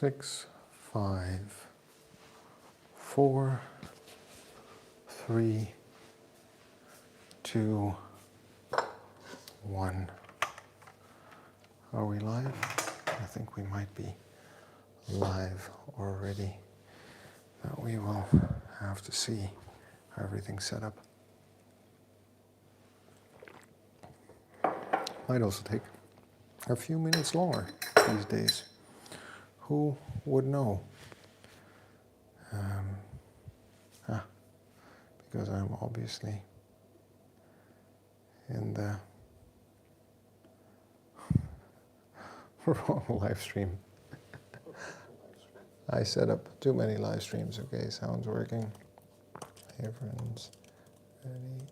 6, 5, 4, 3, 2, 1. Are we live? I think we might be live already. Now we will have to see how everything's set up. Might also take a few minutes longer these days. Who would know? Because I'm obviously in the wrong live stream. I set up too many live streams. Okay, sound's working. Everyone's ready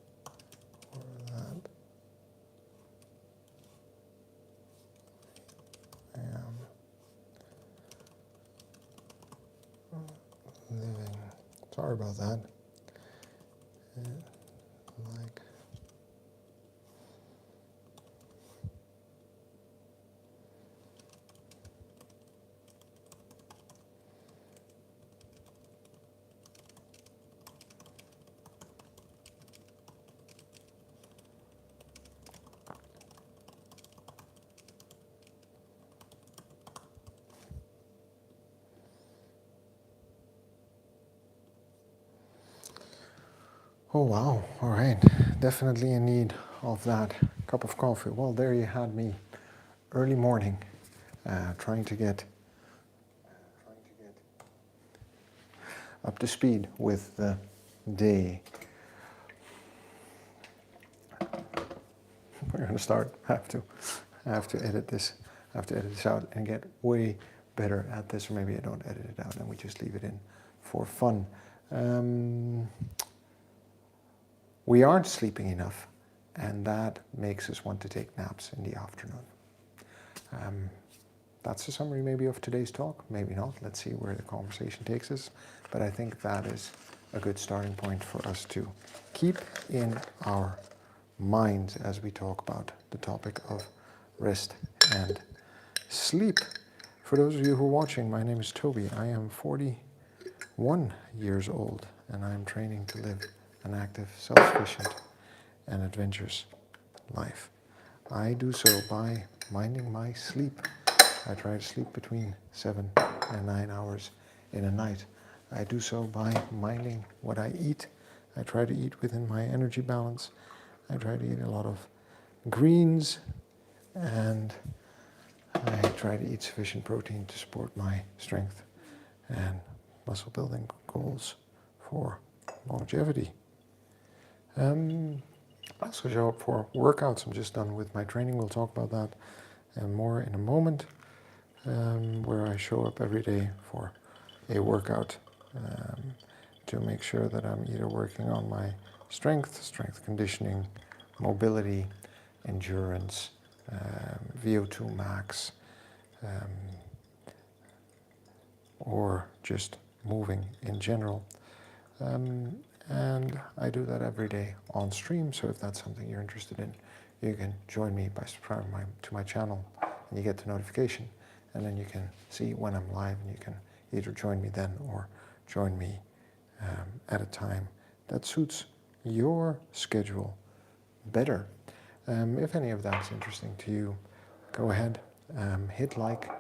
for that. I am living. Sorry about that. Like. Oh wow, all right, definitely in need of that cup of coffee. Well, there you had me, early morning, trying to get up to speed with the day. We're going to start. I have to edit this. I have to edit this out and get way better at this, or maybe I don't edit it out and we just leave it in for fun. We aren't sleeping enough, and that makes us want to take naps in the afternoon. That's a summary maybe of today's talk, maybe not. Let's see where the conversation takes us. But I think that is a good starting point for us to keep in our minds as we talk about the topic of rest and sleep. For those of you who are watching, my name is Toby. I am 41 years old, and I am training to live an active, self-sufficient, and adventurous life. I do so by minding my sleep. I try to sleep between 7 and 9 hours in a night. I do so by minding what I eat. I try to eat within my energy balance. I try to eat a lot of greens, and I try to eat sufficient protein to support my strength and muscle building goals for longevity. I also show up for workouts. I'm just done with my training. We'll talk about that and more in a moment, where I show up every day for a workout to make sure that I'm either working on my strength conditioning, mobility, endurance, VO2 max, or just moving in general. And I do that every day on stream, so if that's something you're interested in, you can join me by subscribing to my channel, and you get the notification, and then you can see when I'm live, and you can either join me then or join me at a time that suits your schedule better. If any of that's interesting to you, go ahead, hit like,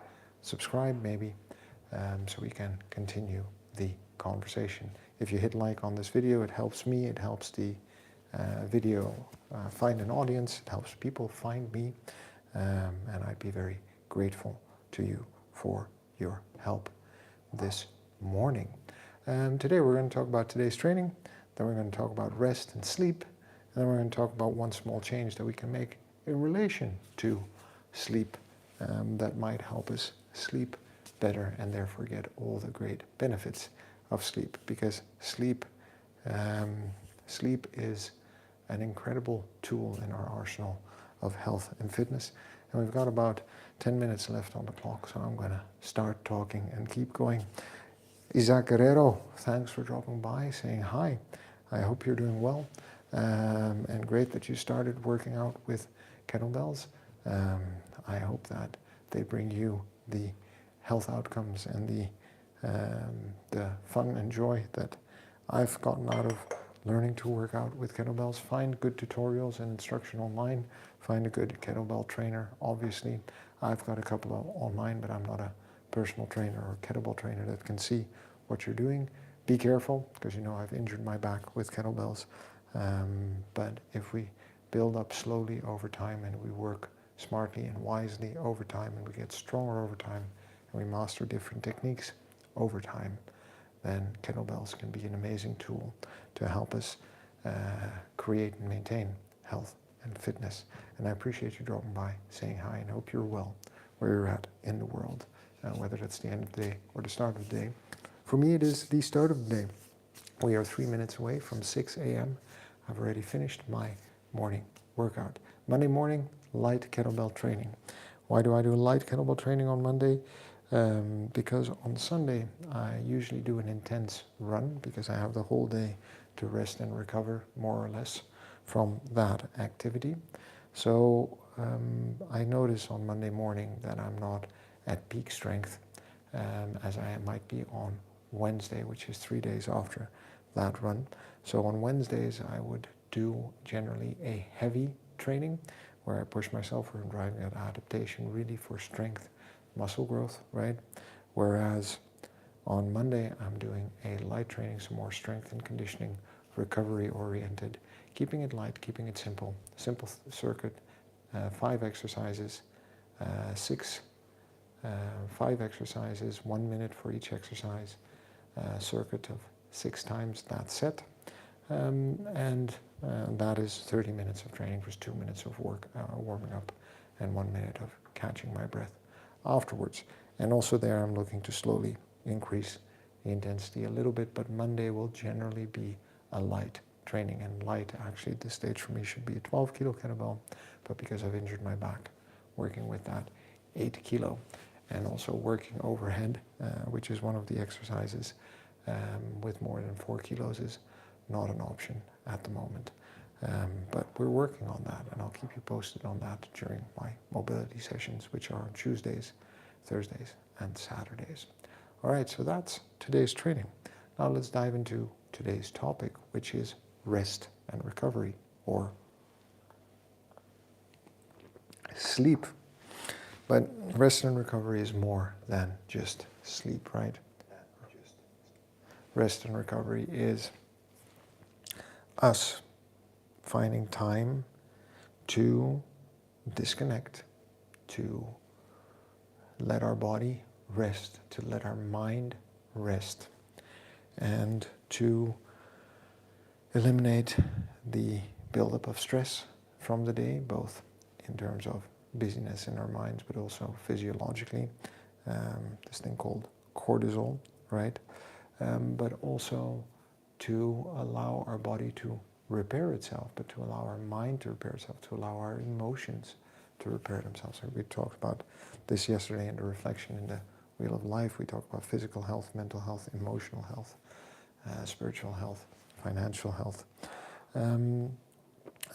subscribe maybe, so we can continue the conversation. If you hit like on this video, it helps me, it helps the video find an audience, it helps people find me, and I'd be very grateful to you for your help this morning. Today we're going to talk about today's training, then we're going to talk about rest and sleep, and then we're going to talk about one small change that we can make in relation to sleep that might help us sleep better and therefore get all the great benefits of sleep, because sleep is an incredible tool in our arsenal of health and fitness. And we've got about 10 minutes left on the clock, so I'm going to start talking and keep going. Isaac Guerrero, thanks for dropping by, saying hi. I hope you're doing well, and great that you started working out with kettlebells. I hope that they bring you the health outcomes and the fun and joy that I've gotten out of learning to work out with kettlebells. Find good tutorials and instruction online. Find a good kettlebell trainer. Obviously, I've got a couple of online, but I'm not a personal trainer or kettlebell trainer that can see what you're doing. Be careful, because you know I've injured my back with kettlebells. But if we build up slowly over time and we work smartly and wisely over time and we get stronger over time and we master different techniques over time, then kettlebells can be an amazing tool to help us create and maintain health and fitness. And I appreciate you dropping by, saying hi, and hope you're well where you're at in the world, whether that's the end of the day or the start of the day. For me, it is the start of the day. We are 3 minutes away from 6 a.m. I've already finished my morning workout. Monday morning, light kettlebell training. Why do I do light kettlebell training on Monday? Because on Sunday, I usually do an intense run because I have the whole day to rest and recover, more or less, from that activity. So I notice on Monday morning that I'm not at peak strength as I might be on Wednesday, which is 3 days after that run. So on Wednesdays, I would do generally a heavy training where I push myself for driving that adaptation really for strength, muscle growth, right? Whereas on Monday, I'm doing a light training, some more strength and conditioning, recovery oriented, keeping it light, keeping it simple circuit, 5 exercises, 5 exercises, 1 minute for each exercise, circuit of 6 times that set, and that is 30 minutes of training plus 2 minutes of warming up and 1 minute of catching my breath afterwards. And also there I'm looking to slowly increase the intensity a little bit, but Monday will generally be a light training, and light actually at this stage for me should be a 12 kilo kettlebell, but because I've injured my back, working with that 8 kilo, and also working overhead, which is one of the exercises with more than 4 kilos is not an option at the moment. But we're working on that, and I'll keep you posted on that during my mobility sessions, which are on Tuesdays, Thursdays, and Saturdays. All right, so that's today's training. Now let's dive into today's topic, which is rest and recovery, or sleep. But rest and recovery is more than just sleep, right? Rest and recovery is us finding time to disconnect, to let our body rest, to let our mind rest, and to eliminate the buildup of stress from the day, both in terms of busyness in our minds, but also physiologically, this thing called cortisol, right? But also to allow our body to repair itself, but to allow our mind to repair itself, to allow our emotions to repair themselves. So we talked about this yesterday in the reflection in the Wheel of Life. We talked about physical health, mental health, emotional health, spiritual health, financial health.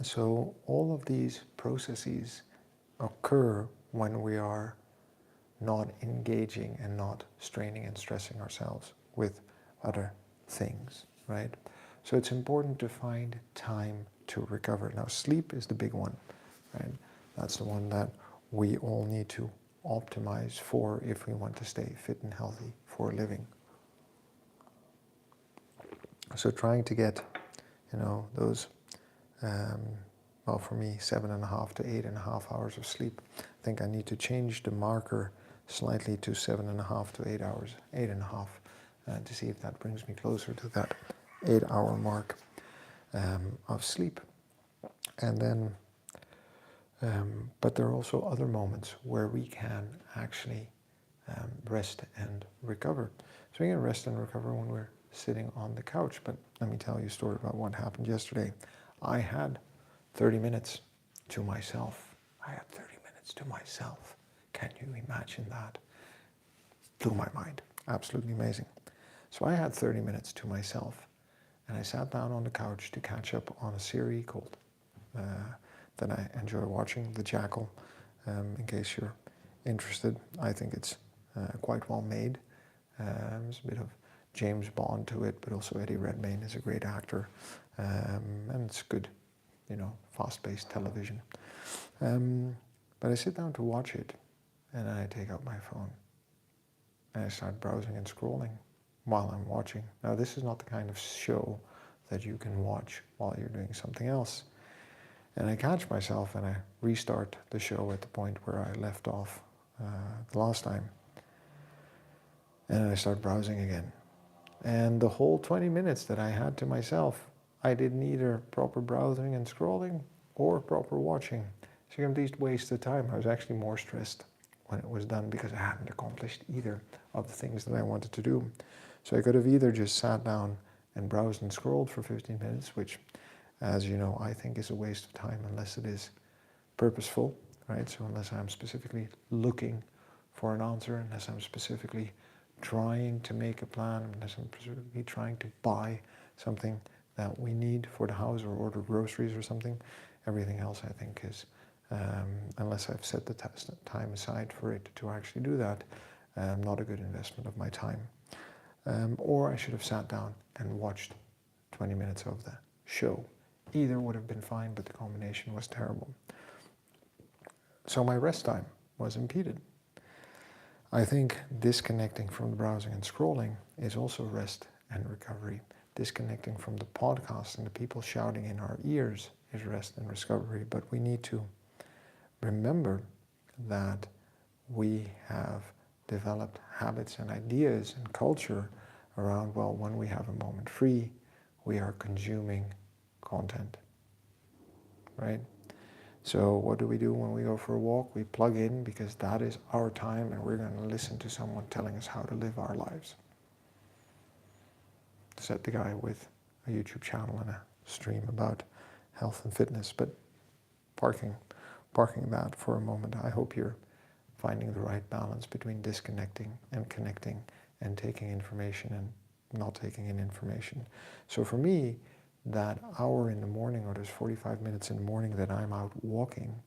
So all of these processes occur when we are not engaging and not straining and stressing ourselves with other things, right? So it's important to find time to recover. Now, sleep is the big one, right? That's the one that we all need to optimize for if we want to stay fit and healthy for a living. So trying to get, those, well, for me, 7.5 to 8.5 hours of sleep. I think I need to change the marker slightly to 7.5 to 8 hours, 8.5, to see if that brings me closer to that 8-hour mark of sleep. And then, but there are also other moments where we can actually rest and recover. So we can rest and recover when we're sitting on the couch. But let me tell you a story about what happened yesterday. I had 30 minutes to myself. I had 30 minutes to myself. Can you imagine that? Blew my mind. Absolutely amazing. So I had 30 minutes to myself, and I sat down on the couch to catch up on a series called, that I enjoy watching, The Jackal. In case you're interested, I think it's quite well made. There's a bit of James Bond to it, but also Eddie Redmayne is a great actor, and it's good, fast-paced television. But I sit down to watch it, and I take out my phone, and I start browsing and scrolling while I'm watching. Now, this is not the kind of show that you can watch while you're doing something else. And I catch myself and I restart the show at the point where I left off the last time. And I start browsing again. And the whole 20 minutes that I had to myself, I did neither proper browsing and scrolling or proper watching. So you complete waste of time. I was actually more stressed when it was done because I hadn't accomplished either of the things that I wanted to do. So I could have either just sat down and browsed and scrolled for 15 minutes, which, as you know, I think is a waste of time unless it is purposeful, right? So unless I'm specifically looking for an answer, unless I'm specifically trying to make a plan, unless I'm specifically trying to buy something that we need for the house or order groceries or something, everything else I think is, unless I've set the time aside for it to actually do that, not a good investment of my time. Or I should have sat down and watched 20 minutes of the show. Either would have been fine, but the combination was terrible. So my rest time was impeded. I think disconnecting from the browsing and scrolling is also rest and recovery. Disconnecting from the podcast and the people shouting in our ears is rest and recovery. But we need to remember that we have developed habits and ideas and culture around, well, when we have a moment free, we are consuming content, right? So what do we do when we go for a walk? We plug in because that is our time and we're going to listen to someone telling us how to live our lives. Said the guy with a YouTube channel and a stream about health and fitness, but parking that for a moment. I hope you're finding the right balance between disconnecting and connecting and taking information and not taking in information. So for me, that hour in the morning or those 45 minutes in the morning that I'm out walking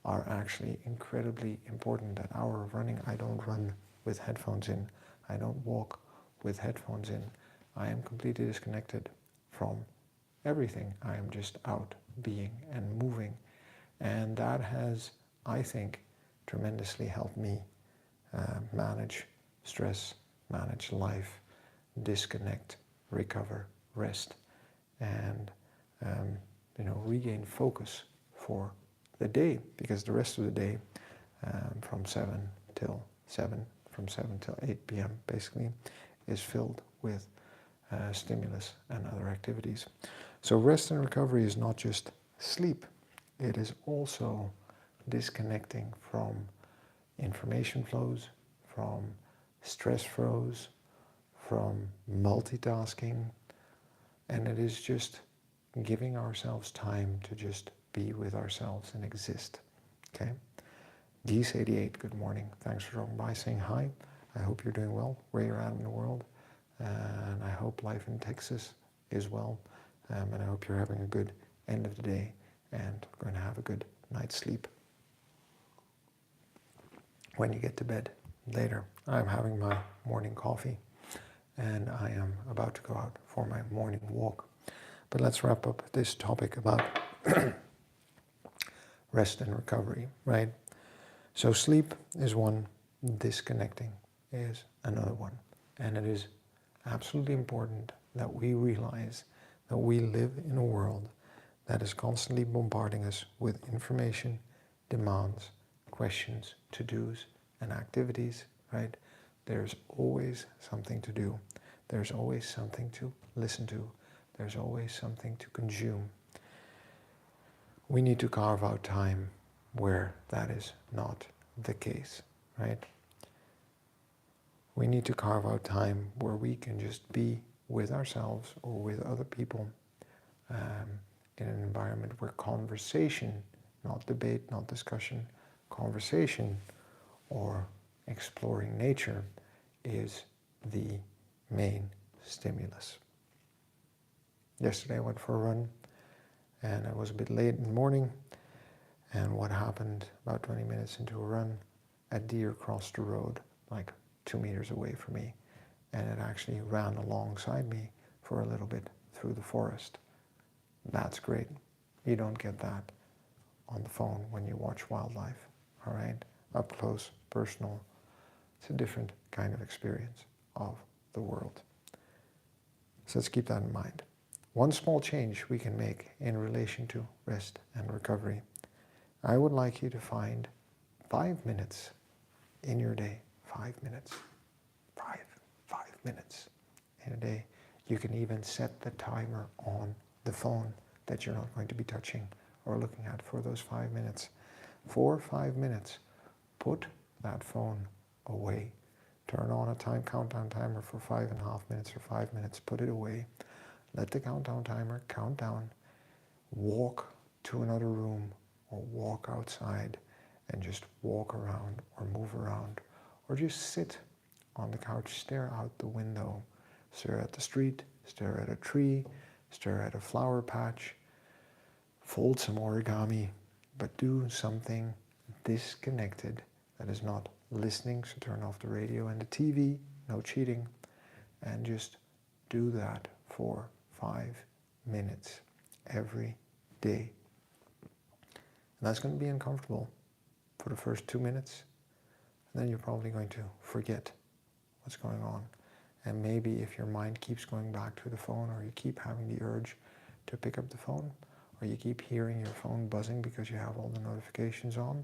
are actually incredibly important. That hour of running, I don't run with headphones in. I don't walk with headphones in. I am completely disconnected from everything. I am just out being and moving. And that has, I think, tremendously helped me manage stress, manage life, disconnect, recover, rest, and regain focus for the day, because the rest of the day from 7 till 8 p.m. basically is filled with stimulus and other activities. So rest and recovery is not just sleep, it is also disconnecting from information flows, from stress flows, from multitasking, and it is just giving ourselves time to just be with ourselves and exist. Okay? Geese88, good morning. Thanks for dropping by, saying hi. I hope you're doing well where you're at in the world, and I hope life in Texas is well, and I hope you're having a good end of the day and going to have a good night's sleep when you get to bed later. I'm having my morning coffee and I am about to go out for my morning walk. But let's wrap up this topic about rest and recovery, right? So sleep is one, disconnecting is another one. And it is absolutely important that we realize that we live in a world that is constantly bombarding us with information, demands, questions, to-dos, and activities, right? There's always something to do. There's always something to listen to. There's always something to consume. We need to carve out time where that is not the case, right? We need to carve out time where we can just be with ourselves or with other people in an environment where conversation, not debate, not discussion, conversation or exploring nature is the main stimulus. Yesterday I went for a run and I was a bit late in the morning, and what happened about 20 minutes into a run, a deer crossed the road like 2 meters away from me, and it actually ran alongside me for a little bit through the forest. That's great. You don't get that on the phone when you watch wildlife, all right? Up close, personal. It's a different kind of experience of the world. So let's keep that in mind. One small change we can make in relation to rest and recovery. I would like you to find 5 minutes in your day. 5 minutes. 5 minutes in a day. You can even set the timer on the phone that you're not going to be touching or looking at for those 5 minutes. For 5 minutes, put that phone away. Turn on a time countdown timer for 5.5 minutes or 5 minutes. Put it away. Let the countdown timer count down. Walk to another room or walk outside and just walk around or move around, or just sit on the couch, stare out the window, stare at the street, stare at a tree, stare at a flower patch, fold some origami, but do something disconnected that is not listening. So turn off the radio and the TV, no cheating, and just do that for 5 minutes every day. And that's going to be uncomfortable for the first 2 minutes, and then you're probably going to forget what's going on. And maybe if your mind keeps going back to the phone, or you keep having the urge to pick up the phone, or you keep hearing your phone buzzing because you have all the notifications on,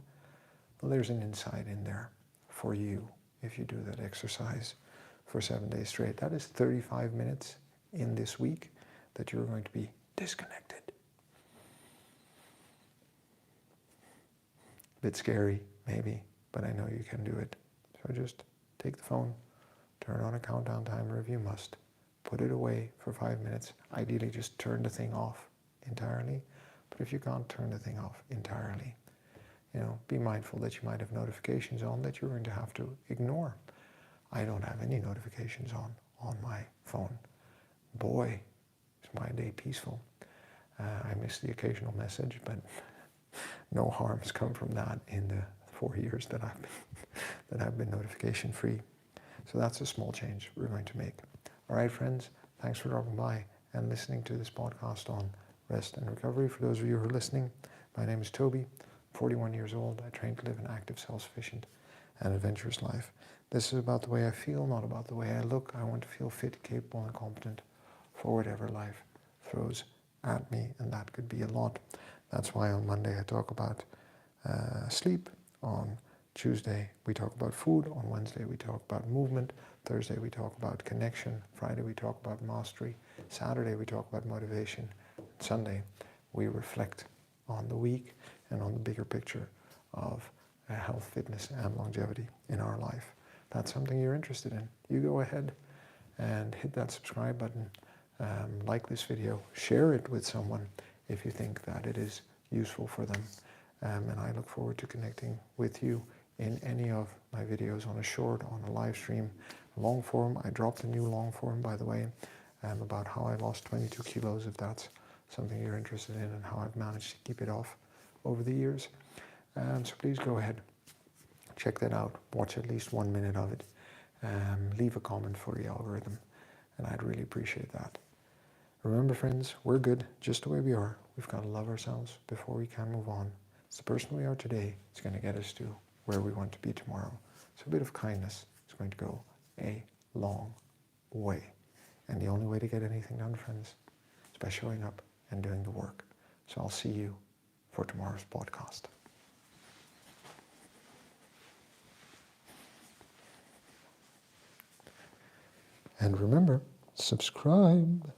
well, there's an insight in there for you if you do that exercise for 7 days straight. That is 35 minutes in this week that you're going to be disconnected. Bit scary, maybe, but I know you can do it. So just take the phone, turn on a countdown timer if you must, put it away for 5 minutes. Ideally, just turn the thing off entirely. But if you can't turn the thing off entirely, be mindful that you might have notifications on that you're going to have to ignore. I don't have any notifications on my phone. Boy, is my day peaceful. I miss the occasional message, but no harms come from that in the 4 years that I've been notification free. So that's a small change we're going to make. All right, friends, thanks for dropping by and listening to this podcast on rest and recovery. For those of you who are listening, my name is Toby, 41 years old. I train to live an active, self-sufficient and adventurous life. This is about the way I feel, not about the way I look. I want to feel fit, capable and competent for whatever life throws at me, and that could be a lot. That's why on Monday I talk about sleep. On Tuesday we talk about food. On Wednesday we talk about movement. Thursday we talk about connection. Friday we talk about mastery. Saturday we talk about motivation. Sunday we reflect on the week and on the bigger picture of health, fitness and longevity in our life. That's something you're interested in. You go ahead and hit that subscribe button. Like this video, share it with someone if you think that it is useful for them. And I look forward to connecting with you in any of my videos, on a short, on a live stream, long form. I dropped a new long form, by the way, about how I lost 22 kilos, if that's something you're interested in, and how I've managed to keep it off over the years. So please go ahead, check that out, watch at least 1 minute of it, leave a comment for the algorithm, and I'd really appreciate that. Remember, friends, we're good just the way we are. We've got to love ourselves before we can move on. It's the person we are today is going to get us to where we want to be tomorrow. So a bit of kindness is going to go a long way. And the only way to get anything done, friends, is by showing up and doing the work. So I'll see you for tomorrow's podcast. And remember, subscribe.